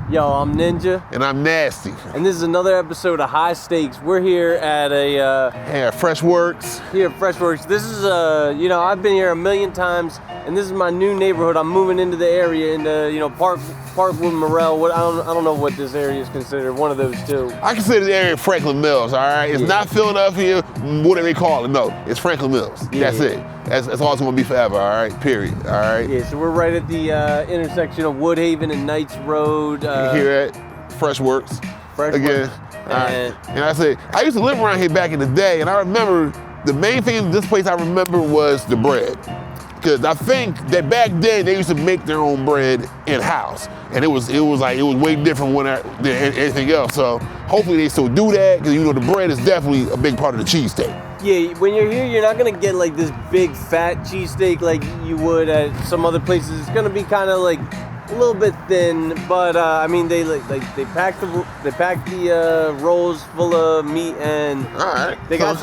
Yo, I'm Ninja. And I'm Nasty. And this is another episode of High Stakes. We're here at Fresh Works. Here at Fresh Works. This is I've been here a million times, and this is my new neighborhood. I'm moving into the area, into Parkwood, Morel. I don't know what this area is considered. One of those two. I consider the area Franklin Mills. All right, it's not Philadelphia, whatever they call it. No, it's Franklin Mills. Yeah, That's it. That's all it's gonna be forever. All right. Period. All right. Yeah. So we're right at the intersection of Woodhaven and Knights Road. Here at Fresh Works. Fresh again. Works. And I say I used to live around here back in the day, and I remember the main thing in this place I remember was the bread. Because I think that back then they used to make their own bread in-house, and it was way different than anything else. So hopefully they still do that, because the bread is definitely a big part of the cheesesteak. Yeah, when you're here, you're not gonna get like this big fat cheesesteak like you would at some other places. It's gonna be kind of like a little bit thin, but I mean they pack the rolls full of meat, and they got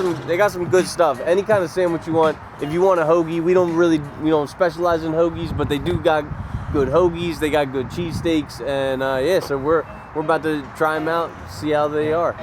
some good stuff. Any kind of sandwich you want. If you want a hoagie, we don't specialize in hoagies, but they do got good hoagies. They got good cheesesteaks, and so we're about to try them out, see how they are.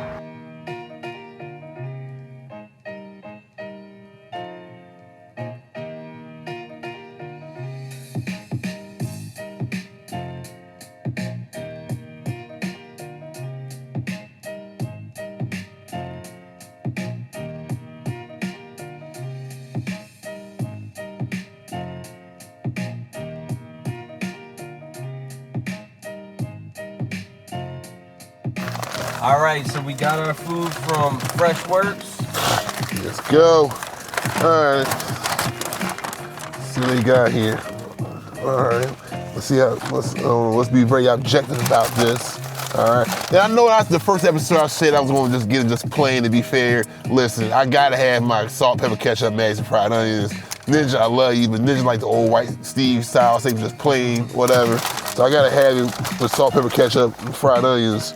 All right, so we got our food from Fresh Works. Let's go. All right. Let's see what they got here. All right. Let's be very objective about this. All right. And I know after the first episode I said I was going to just get it just plain, to be fair. Listen, I got to have my salt, pepper, ketchup, mayonnaise, and fried onions. Ninja, I love you, but Ninja like the old white Steve style, say just plain, whatever. So I got to have it with salt, pepper, ketchup, and fried onions.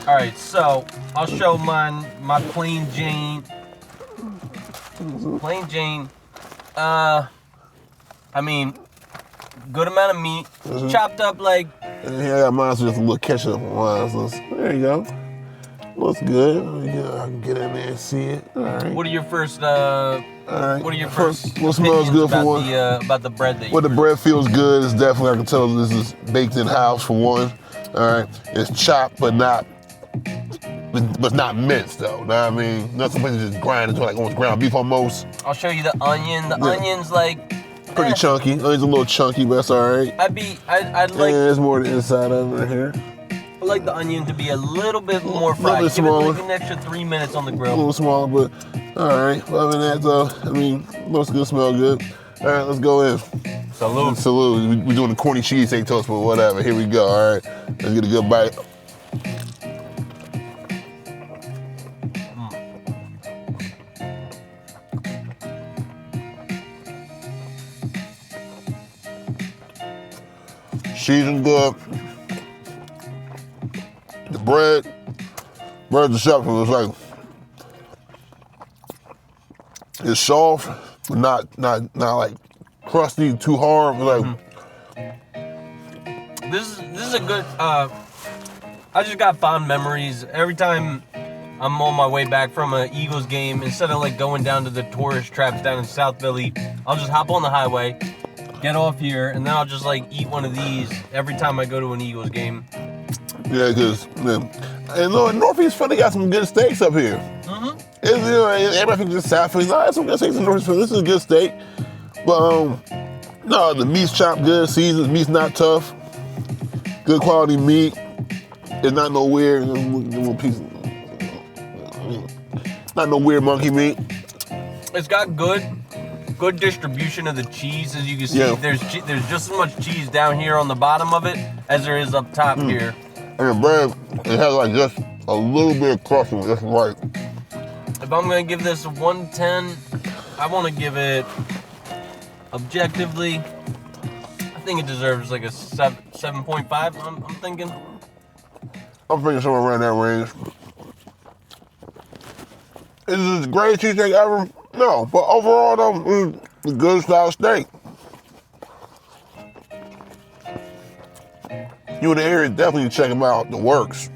All right, so I'll show my plain Jane. Plain Jane. I mean, good amount of meat, chopped up like. And here I got mine with just a little ketchup on mine. So there you go. Looks good. I can get in there and see it. All right. What are your first? All right. What are your first? What smells good for one? About the bread that you. Well, the bread feels good. It's definitely, I can tell this is baked in house for one. All right. It's chopped, but not minced though. Know what I mean? Not something to just grind into like almost ground beef almost. I'll show you the onion. The onion's like pretty chunky. Onion's a little chunky, but that's all right. I'd like. Yeah, there's more to the inside of it right here. I like the onion to be a little bit more fried. Give it like an extra 3 minutes on the grill. A little smaller, but all right. Other than that though, I mean, looks good, smell good. All right, let's go in. Salute. Salute. We're doing the corny cheesesteak toast, but whatever. Here we go. All right, let's get a good bite. Seasoned good. The bread's exceptional. It's like it's soft, but not like crusty, too hard. But like This is a good. I just got fond memories every time I'm on my way back from an Eagles game. Instead of like going down to the tourist traps down in South Philly, I'll just hop on the highway, get off here, and then I'll just like eat one of these every time I go to an Eagles game. Yeah, because and Northeast Philly got some good steaks up here. Mm-hmm. Everybody thinks it's South Philly. No, some good steaks in Northeast Philly. This is a good steak, but no, the meat's chopped good, seasoned. Meat's not tough. Good quality meat. It's not no weird piece. Not no weird monkey meat. It's got good distribution of the cheese, as you can see. Yeah. There's just as much cheese down here on the bottom of it as there is up top here. And the bread, it has like just a little bit of crust on it, just right. If I'm gonna give this a 110, I want to give it objectively. I think it deserves like a 7.5. I'm thinking. I'm thinking somewhere around that range. Is this the greatest cheesesteak ever? No, but overall though, it's a good style steak. You in the area, definitely check them out. The Works.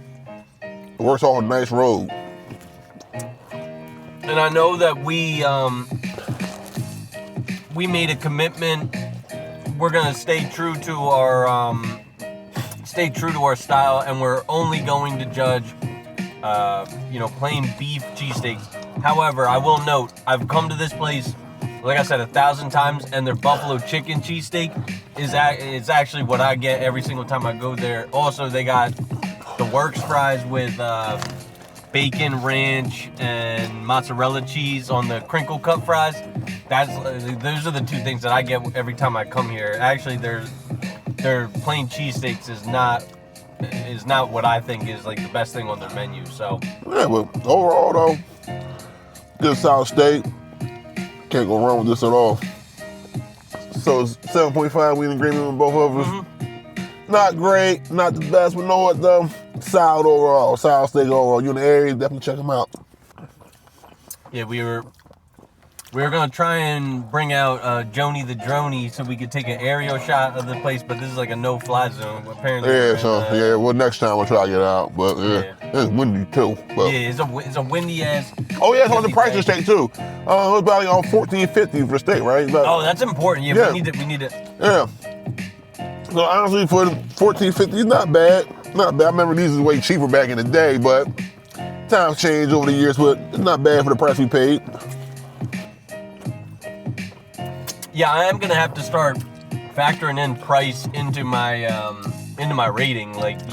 The Works off a nice road. And I know that we made a commitment. We're gonna stay true to our style, and we're only going to judge, plain beef cheesesteaks. However, I will note, I've come to this place, like I said, 1,000 times, and their buffalo chicken cheesesteak is actually what I get every single time I go there. Also, they got the Works fries with bacon, ranch, and mozzarella cheese on the crinkle cut fries. Those are the two things that I get every time I come here. Actually, their plain cheesesteaks is not what I think is like the best thing on their menu. So yeah, but overall though, good solid steak. Can't go wrong with this at all. So it's 7.5. We in agreement with both of us. Mm-hmm. Not great, not the best, but know what though? Solid overall, solid steak overall. You in the area, definitely check them out. Yeah, we were gonna try and bring out Joni the Droney so we could take an aerial shot of the place, but this is like a no-fly zone apparently. Yeah, well next time we'll try to get out, but it's windy too. But. Yeah, it's a windy ass. Oh yeah, it's on the price of steak too. It was about like on $14.50 for steak, right? Oh, that's important. Yeah, we need it. Yeah. So honestly, for $14.50, it's not bad. Not bad. I remember these was way cheaper back in the day, but times changed over the years, but it's not bad for the price we paid. Yeah, I am gonna have to start factoring in price into my rating. Like, a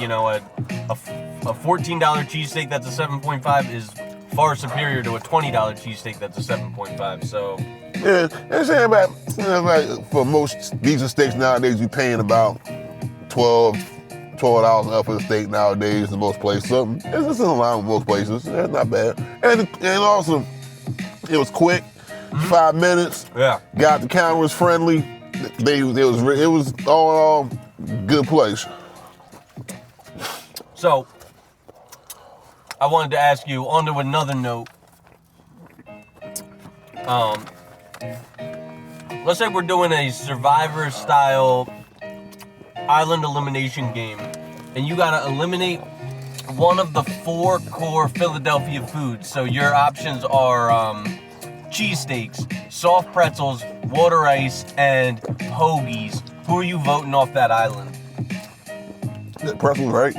$14 cheesesteak that's a 7.5 is far superior to a $20 cheesesteak that's a 7.5. So yeah, and saying about like for most decent steaks nowadays, you're paying about $12 up for the steak nowadays in most places. So it's in line with most places. It's not bad. And also, it was quick. 5 minutes. Yeah. Got the counter was friendly. It was all good place. So I wanted to ask you, on to another note. Let's say we're doing a Survivor style island elimination game, and you gotta eliminate one of the 4 core Philadelphia foods. So your options are cheesesteaks, soft pretzels, water ice, and hoagies. Who are you voting off that island? Pretzels, right?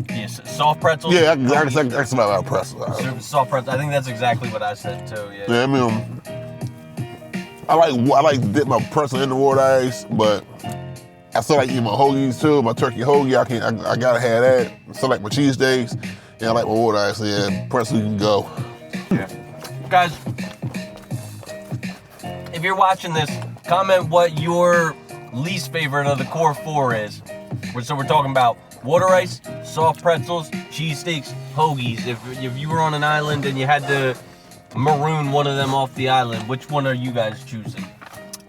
Yes, soft pretzels. Yeah, I can smell about pretzels. Soft pretzels. I think that's exactly what I said too. Yeah. Yeah, I mean, I like to dip my pretzel in the water ice, but I still like eating my hoagies too. My turkey hoagie, I gotta have that. I still like my cheesesteaks, and I like my water ice. So yeah, pretzel can go. Yeah. Guys, if you're watching this, comment what your least favorite of the core 4 is. So we're talking about water ice, soft pretzels, cheesesteaks, hoagies. If you were on an island and you had to maroon one of them off the island, which one are you guys choosing?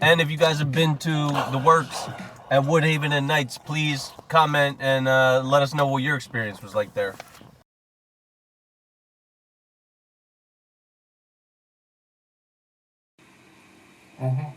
And if you guys have been to the Works at Woodhaven and Knights, please comment and let us know what your experience was like there. Mm-hmm.